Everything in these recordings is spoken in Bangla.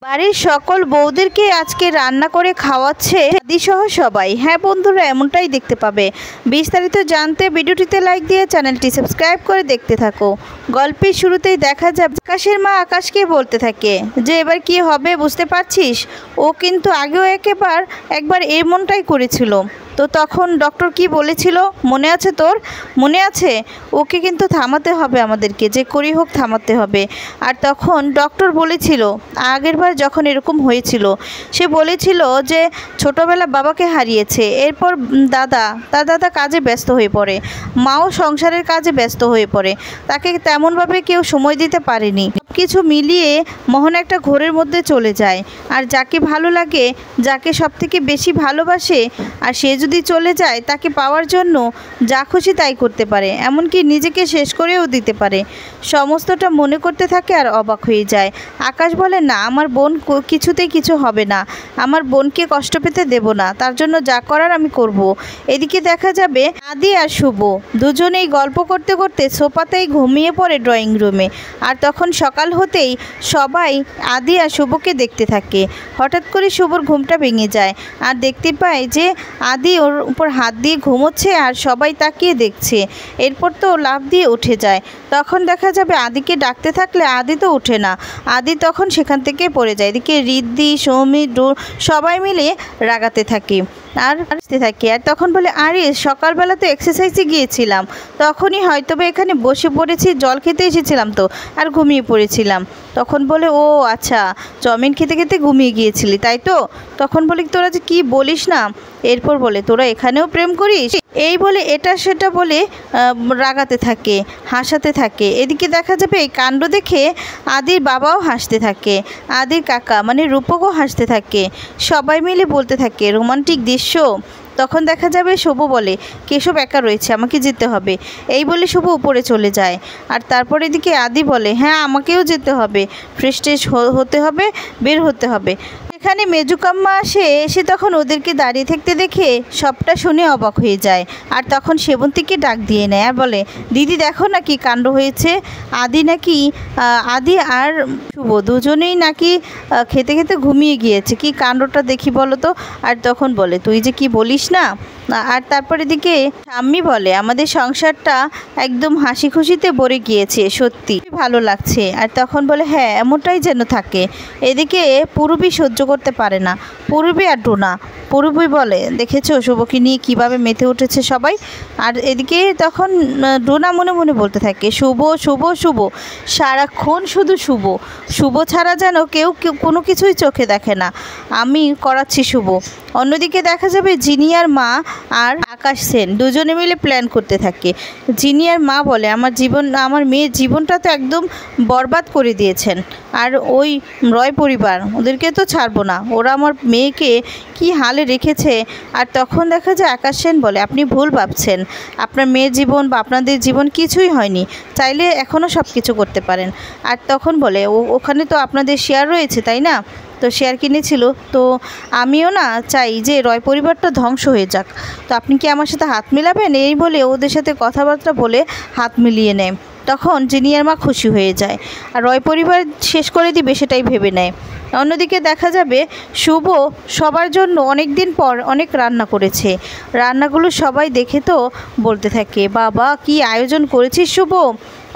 বাড়ির সকল বউদেরকে আজকে রান্না করে খাওয়াচ্ছে দিদিসহ সবাই। হ্যাঁ বন্ধুরা, এমনটাই দেখতে পাবে। বিস্তারিত জানতে ভিডিওটিতে লাইক দিয়ে চ্যানেলটি সাবস্ক্রাইব করে দেখতে থাকো। গল্পের শুরুতেই দেখা যাবে আকাশের মা আকাশকে বলতে থাকে যে এবার কি হবে বুঝতে পারছিস। ও কিন্তু আগেও একবার এমনটাই করেছিল। তো তখন ডক্টর কি বলেছিল মনে আছে তোর? মনে আছে? ওকে কিন্তু থামাতে হবে, আমাদেরকে যে করেই হোক থামাতে হবে। আর তখন ডক্টর বলেছিল আগেরবার যখন এরকম হয়েছিল, সে বলেছিল যে ছোটোবেলা বাবাকে হারিয়েছে, এরপর তার দাদা কাজে ব্যস্ত হয়ে পড়ে, মাও সংসারের কাজে ব্যস্ত হয়ে পড়ে, তাকে তেমনভাবে কেউ সময় দিতে পারেনি। কিছু মিলিয়ে মোহন একটা ঘোরের মধ্যে চলে যায়। আর যাকে ভালো লাগে, যাকে সবথেকে বেশি ভালোবাসে, আর সে যদি চলে যায় তাকে পাওয়ার জন্য যা খুশি তাই করতে পারে, এমনকি নিজেকে শেষ করেও দিতে পারে। সমস্তটা মনে করতে থাকে আর অবাক হয়ে যায়। আকাশ বলে না, আমার বোন কিছুতেই কিছু হবে না, আমার বোনকে কষ্ট পেতে দেব না, তার জন্য যা করার আমি করব। এদিকে দেখা যাবে আদি আর শুভ দুজনেই গল্প করতে করতে সোফাতেই ঘুমিয়ে পড়ে ড্রয়িং রুমে। আর তখন সকাল হতেই সবাই আদি আর শুভকে দেখতে থাকে। হঠাৎ করে শুভর ঘুমটা ভেঙে যায় আর দেখতে পায় যে আদি ওর উপর হাত দিয়ে ঘুমোচ্ছে আর সবাই তাকিয়ে দেখছে। এরপর তো লাফ দিয়ে উঠে যায়। তখন দেখা যাবে আদিকে ডাকতে থাকলে আদি তো উঠে না, আদি তখন সেখান থেকে পড়ে যায়। এদিকে রিদ্ধি, সৌমিত্র সবাই মিলে রাগাতে থাকে আর আসতে থাকে। আর তখন বলে আরে সকালবেলা তো এক্সারসাইজে গিয়েছিলাম, তখনই হয়তো বা এখানে বসে পড়েছি, জল খেতে এসেছিলাম তো আর ঘুমিয়ে পড়েছিলাম। তখন বলে ও আচ্ছা, চাউমিন খেতে খেতে ঘুমিয়ে গিয়েছিলি তাই তো? তখন বলি তোরা যে কী বলিস না। এরপর বলে তোরা এখানেও প্রেম করিস, এই বলে এটা সেটা বলে রাগাতে থাকে, হাসাতে থাকে। এদিকে দেখা যাবে এই কাণ্ড দেখে আদির বাবাও হাসতে থাকে, আদির কাকা মানে রূপকও হাসতে থাকে। সবাই মিলে বলতে থাকে রোমান্টিক দৃশ্য। তখন দেখা যাবে শুভ বলে কেশব একা রয়েছে, আমাকে যেতে হবে, এই বলে শুভ উপরে চলে যায়। আর তারপর এদিকে আদি বলে হ্যাঁ আমাকেও যেতে হবে, ফ্রেশ ট্রেশ হতে হবে, বের হতে হবে। এখানে মেজুকাম্মা এসে তখন ওদেরকে দাঁড়িয়ে থাকতে দেখে সবটা শুনে অবাক হয়ে যায়। আর তখন সেবন্তীকে ডাক দিয়ে নেয় আর বলে দিদি দেখো না কি কাণ্ড হয়েছে। আদি আর শুভ দুজনেই নাকি খেতে খেতে ঘুমিয়ে গিয়েছে, কি কাণ্ডটা দেখি বলো তো। আর তখন বলে তুই যে কি বলিস না। আর তারপর এদিকে ঠাম্মি বলে আমাদের সংসারটা একদম হাসি খুশিতে ভরে গিয়েছে, সত্যি ভালো লাগছে। আর তখন বলে হ্যাঁ এমনটাই যেন থাকে। এদিকে পূরবী সহ্য করতে পারে না, পূরবী আর ডোনা। পূরবী বলে দেখেছো শুভকে নিয়ে কীভাবে মেতে উঠেছে সবাই। আর এদিকে তখন ডোনা মনে মনে বলতে থাকে শুভ শুভ শুভ, সারাক্ষণ শুধু শুভ, শুভ ছাড়া যেন কেউ কোনো কিছুই চোখে দেখে না, আমি করাচ্ছি শুভ। অন্যদিকে দেখা যাবে জিনিয়ার মা আর আকাশ সেন দুজনে মিলে প্ল্যান করতে থাকে। জিনিয়ার মা বলে আমার মেয়ের জীবনটা তো একদম বরবাদ করে দিয়েছেন, আর ওই রয় পরিবার ওদেরকে তো ছাড়বো না, ওরা আমার মেয়েকে কি হালে রেখেছে। আর তখন দেখা যায় আকাশ সেন বলে আপনি ভুল ভাবছেন, আপনার মেয়ের জীবন বা আপনাদের জীবন কিছুই হয়নি, চাইলে এখনও সব কিছু করতে পারেন। আর তখন বলে ওখানে তো আপনাদের শেয়ার রয়েছে তাই না, তো শেয়ার কিনেছিল, তো আমিও না চাই যে রয় পরিবারটা ধ্বংস হয়ে যাক, তো আপনি কি আমার সাথে হাত মিলাবেন? এই বলে ওদের সাথে কথাবার্তা বলে হাত মিলিয়ে নেয়। তখন জিনিয়ার মা খুশি হয়ে যায় আর রয় পরিবার শেষ করে দিবে সেটাই ভেবে নেয়। অন্যদিকে দেখা যাবে শুভ সবার জন্য অনেক দিন পর অনেক রান্না করেছে, রান্নাগুলো সবাই দেখে তো বলতে থাকে বাবা কি আয়োজন করেছিস শুভ,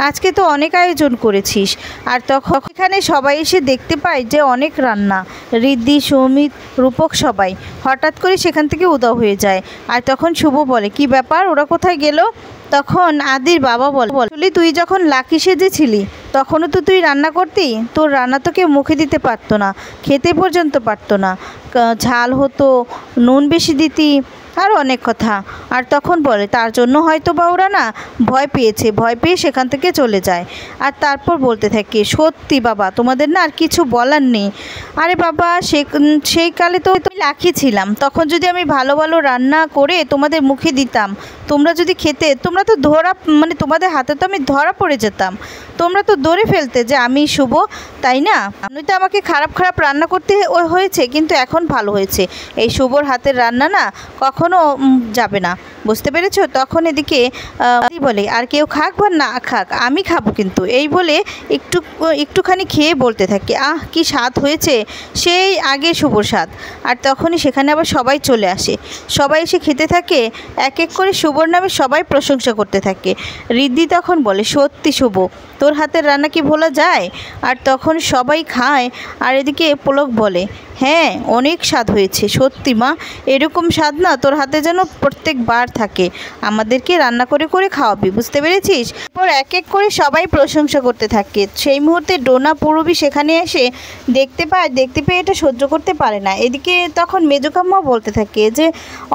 আজকে তো অনেক আয়োজন করেছিস। আর তখন এখানে সবাই এসে দেখতে পায় যে অনেক রান্না, রিদ্ধি, সৌমিত, রূপক সবাই হঠাৎ করে সেখান থেকে উধাও হয়ে যায়। আর তখন শুভ বলে কি ব্যাপার, ওরা কোথায় গেল? তখন আদির বাবা বলে তুই যখন লাকি সেজেছিলি তখনও তো তুই রান্না করতি, তোর রান্না তো কেউ মুখে দিতে পারতো না, খেতে পর্যন্ত পারতো না, ঝাল হতো, নুন বেশি দিতি, আরও অনেক কথা। আর তখন বলে তার জন্য হয়তো বা ওরা না ভয় পেয়ে সেখান থেকে চলে যায়। আর তারপর বলতে থাকে সত্যি বাবা তোমাদের না আর কিছু বলার নেই। আরে বাবা সেই কালে তো লাকি ছিলাম, তখন যদি আমি ভালো ভালো রান্না করে তোমাদের মুখে দিতাম, তোমরা যদি খেতে, তোমরা তো তোমাদের হাতে তো আমি ধরা পড়ে যেতাম, তোমরা তো ধরে ফেলতে যে আমি শুভ, তাই না? আপনি তো আমাকে খারাপ খারাপ রান্না করতে হয়েছে, কিন্তু এখন ভালো হয়েছে, এই শুভর হাতের রান্না না কখনো যাবে না, বুঝতে পেরেছো? তখন এদিকে বলে আর কেউ খাক বা না খাক আমি খাবো কিন্তু, এই বলে একটুখানি খেয়ে বলতে থাকে কি স্বাদ হয়েছে, সেই আগে শুভর স্বাদ। আর তখনই সেখানে আবার সবাই চলে আসে, সবাই এসে খেতে থাকে, এক এক করে শুভর নামে সবাই প্রশংসা করতে থাকে। ঋদ্ধি তখন বলে সত্যি শুভ, তোর হাতের রান্না কি ভোলা যায়? আর তখন সবাই খায়। আর এদিকে পলক বলে হ্যাঁ অনেক স্বাদ হয়েছে, সত্যি মা, এরকম স্বাদ না তোর হাতে যেন প্রত্যেকবার থাকে, আমাদেরকে রান্না করে করে খাওয়াবি, বুঝতে পেরেছিস? এরপর এক এক করে সবাই প্রশংসা করতে থাকে। সেই মুহূর্তে ডোনা পূরবী সেখানে এসে দেখতে পেয়ে এটা সহ্য করতে পারে না। এদিকে তখন মেজকাম্মা বলতে থাকে যে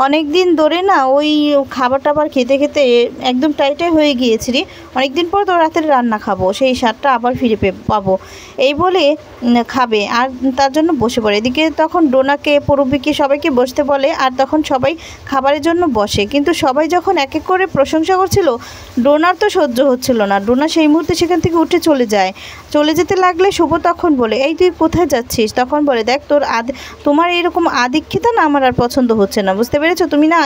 অনেক দিন ধরে না ওই খাবার টাবার খেতে খেতে একদম টাইটাই হয়ে গিয়েছিলি, অনেক দিন পর তোর রাতের রান্না খাবো, সেই স্বাদটা আবার ফিরে পাবো, এই বলে খাবে আর তার জন্য বসে পড়ে। এদিকে তখন ডোনাকে পূরবীকে সবাইকে বসতে বলে আর তখন সবাই খাবারের জন্য বসে। কিন্তু সবাই যখন এক এক করে প্রশংসা করছিল, ডোনার তো সহ্য হচ্ছিল না। ডোনা সেই মুহূর্তে সেখান থেকে উঠে চলে যেতে লাগলে শুভ তখন বলে এই তুই কোথায় যাচ্ছিস? তখন বলে দেখ তোমার এরকম আধিক্যতা না আমার আর পছন্দ হচ্ছে না, বুঝতে পেরেছো? তুমি না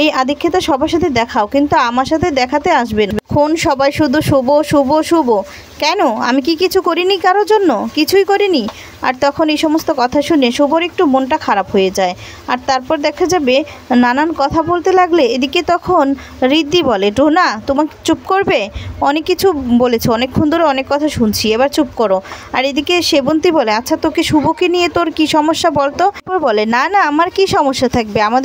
এই আধিক্যতা সবার সাথে দেখাও, কিন্তু আমার সাথে দেখাতে আসবে না। এখন সবাই শুধু শুভ শুভ শুভ, কেন আমি কি কিছু করিনি কারোর জন্য? কিছুই করিনি। আর তখন এই সমস্ত কথা শুনে শুভর একটু মনটা খারাপ হয়ে যায়। আর তারপর দেখা যাবে নানান কথা বলতে লাগলে এদিকে তখন ঋদ্ধি বলে ডোনা তোমাকে চুপ করবে, অনেক কিছু বলেছো, অনেকক্ষণ ধরে অনেক কথা শুনছি, এবার চুপ করো। আর এদিকে সেবন্তী বলে আচ্ছা তোকে শুভকে নিয়ে তোর কি সমস্যা বলতো? বলে না আমার কি সমস্যা থাকবে, আমার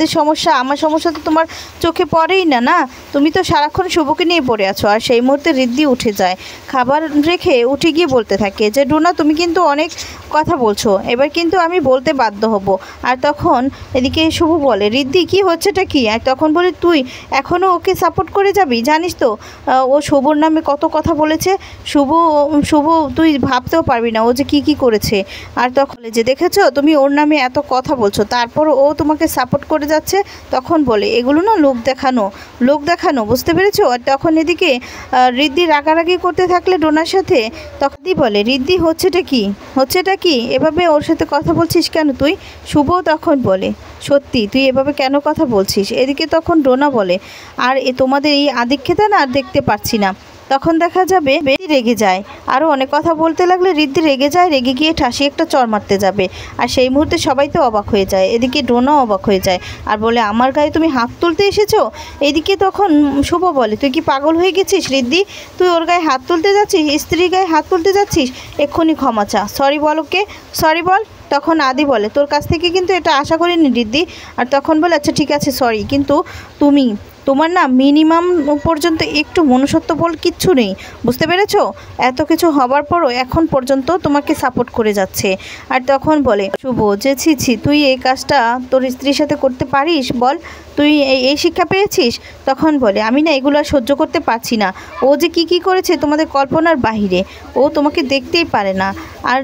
সমস্যা তো তোমার চোখে পড়েই না, তুমি তো সারাক্ষণ শুভকে নিয়ে পড়ে আছো। আর সেই মুহূর্তে ঋদ্ধি উঠে যায়, খাবার রেখে উঠে গিয়ে বলতে থাকে যে ডোনা তুমি কিন্তু অনেক কথা বলছো, এবার কিন্তু আমি বলতে বাধ্য হব। আর তখন এদিকে শুভ বলে ঋদ্ধি কি হচ্ছেটা কি? আর তখন বলে তুই এখনও ওকে সাপোর্ট করে যাবি? জানিস তো ও শুভর নামে কত কথা বলেছে, শুভ তুই ভাবতেও পারবি না ও যে কি করেছে। আর তখন যে দেখেছো তুমি ওর নামে এত কথা বলছো, তারপর ও তোমাকে সাপোর্ট করে যাচ্ছে। তখন বলে এগুলো না লোক দেখানো, বুঝতে পেরেছো? আর তখন এদিকে ঋদ্ধি রাগারাগি করতে থাকলে ডোনার সাথে। তখন বলে ঋদ্ধি হচ্ছেটা কি এভাবে ওর সাথে কথা বলছিস কেন তুই? শুভ তখন বলে সত্যি তুই এভাবে কেন কথা বলছিস? এদিকে তখন ডোনা বলে আর তোমাদের এই আধিক্যতা না আর দেখতে পাচ্ছি না। তখন দেখা যাবে রেগে যায়, আরও অনেক কথা বলতে লাগলে ঋদ্ধি রেগে গিয়ে ঠাসি একটা চর মারতে যাবে। আর সেই মুহূর্তে সবাই তো অবাক হয়ে যায়, এদিকে ডোনাও অবাক হয়ে যায় আর বলে আমার গায়ে তুমি হাত তুলতে এসেছো? এদিকে তখন শুভ বলে তুই কি পাগল হয়ে গেছিস ঋদ্ধি, তুই ওর গায়ে হাত তুলতে যাচ্ছিস, স্ত্রীর গায়ে হাত তুলতে যাচ্ছিস, এক্ষুনি ক্ষমা চা, সরি বল ওকে, সরি বল। তখন আদি বলে তোর কাছ থেকে কিন্তু এটা আশা করিনি ঋদ্ধি। আর তখন বলে আচ্ছা ঠিক আছে সরি, কিন্তু তোমার না মিনিমাম পর্যন্ত একটু মনুষ্যত্ব বল কিচ্ছু নেই, বুঝতে পেরেছো? এত কিছু হবার পরও এখন পর্যন্ত তোমাকে সাপোর্ট করে যাচ্ছে। আর তখন বলে শুভ যে ছি তুই এই কাজটা তোর স্ত্রীর সাথে করতে পারিস বল, তুই এই শিক্ষা পেয়েছিস? তখন বলে আমি না এগুলো আর সহ্য করতে পারছি না, ও যে কি করেছে তোমাদের কল্পনার বাহিরে, ও তোমাকে দেখতেই পারে না। আর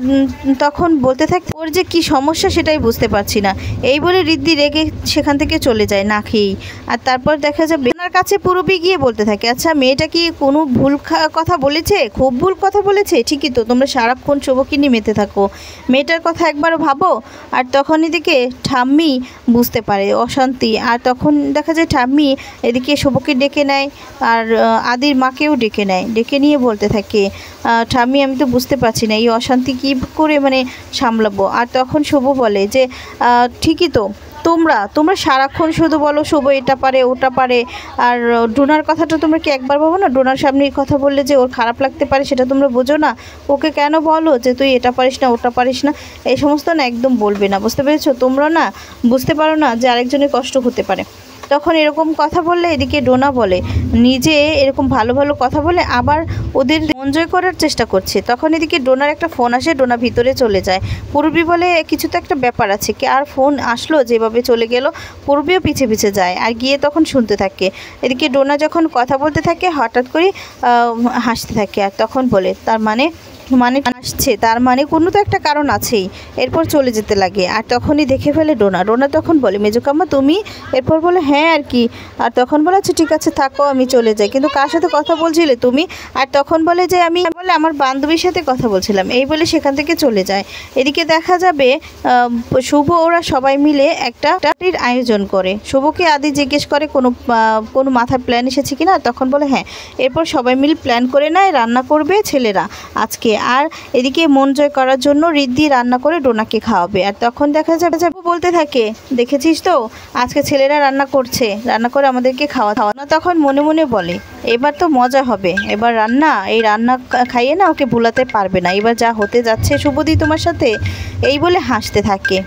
তখন বলতে থাকে ওর যে কি সমস্যা সেটাই বুঝতে পারছি না, এই বলে ঋদ্ধি রেগে সেখান থেকে চলে যায় না খেয়েই। আর তারপর দেখা যাবে ওনার কাছে পূরবী গিয়ে বলতে থাকে আচ্ছা মেয়েটা কি কোনো ভুল কথা বলেছে? খুব ভুল কথা বলেছে, ঠিকই তো, তোমরা সারাক্ষণ শুভকে নিয়ে মেতে থাকো, মেয়েটার কথা একবারও ভাবো। আর তখন এদিকে ঠাম্মি বুঝতে পারে অশান্তি। আর তখন দেখা যায় ঠাম্মি এদিকে শুভকে ডেকে নেয় আর আদির মাকেও ডেকে নিয়ে বলতে থাকে ঠাম্মি আমি তো বুঝতে পারছি না এই অশান্তি কী করে সামলাবো। আর তখন শুভ বলে যে ঠিকই তো, তোমরা সারাক্ষণ শুধু বলো শুভ এটা পারে ওটা পারে, আর ডোনার কথাটা তোমরা কি একবার ভাবো না? ডোনার সামনে এই কথা বললে যে ওর খারাপ লাগতে পারে সেটা তোমরা বোঝো না? ওকে কেন বলো যে তুই এটা পারিস না ওটা পারিস না, এই সমস্ত না একদম বলবে না, বুঝতে পেরেছো? তোমরা না বুঝতে পারো না যে আরেকজনের কষ্ট হতে পারে। তখন এরকম কথা বললে এদিকে ডোনা বলে নিজে এরকম ভালো কথা বলে আবার ওদের মন জয় করার চেষ্টা করছে। তখন এদিকে ডোনার একটা ফোন আসে, ডোনা ভিতরে চলে যায়। পূরবী বলে কিছু তো একটা ব্যাপার আছে, কি আর ফোন আসলো যেভাবে চলে গেল। পূরবীও পিছে যায় আর গিয়ে তখন শুনতে থাকে। এদিকে ডোনা যখন কথা বলতে থাকে হঠাৎ করে হাসতে থাকে আর তখন বলে তার মানে মানে আসছে, তার মানে কোনো তো একটা কারণ আছেই। এরপর চলে যেতে লাগে। আর তখনই দেখে ফেলে ডোনা। ডোনা তখন বলে, মেজোকাম্মা তুমি? এরপর বলে, হ্যাঁ আর কি। আর তখন বলে, আচ্ছা ঠিক আছে থাকো, আমি চলে যাই। কিন্তু কার সাথে কথা বলছিলে তুমি? আর তখন বলে যে আমি আমার বান্ধবীর সাথে কথা বলছিলাম। এই বলে সেখান থেকে চলে যায়। এদিকে দেখা যাবে শুভ ওরা সবাই মিলে একটা পার্টির আয়োজন করে। শুভকে আদি জিজ্ঞেস করে কোনো মাথার প্ল্যান এসেছে কিনা। তখন বলে হ্যাঁ। এরপর সবাই মিলে প্ল্যান করে নেয় রান্না করবে ছেলেরা আজকে। আর এদিকে মন জয় করার জন্য রিদ্ধি রান্না করে ডোনাকে খাওয়াবে। আর তখন দেখা যাবে বলতে থাকে, দেখেছিস তো আজকে ছেলেরা রান্না করছে, রান্না করে আমাদেরকে খাওয়া। না তখন মনে মনে বলে, এবার তো মজা হবে, এবার এই রান্না খাইয়ে না ওকে ভুলাতে পারবে না, এবার যা হতে যাচ্ছে শুভদি তোমার সাথে, এই বলে হাসতে থাকে।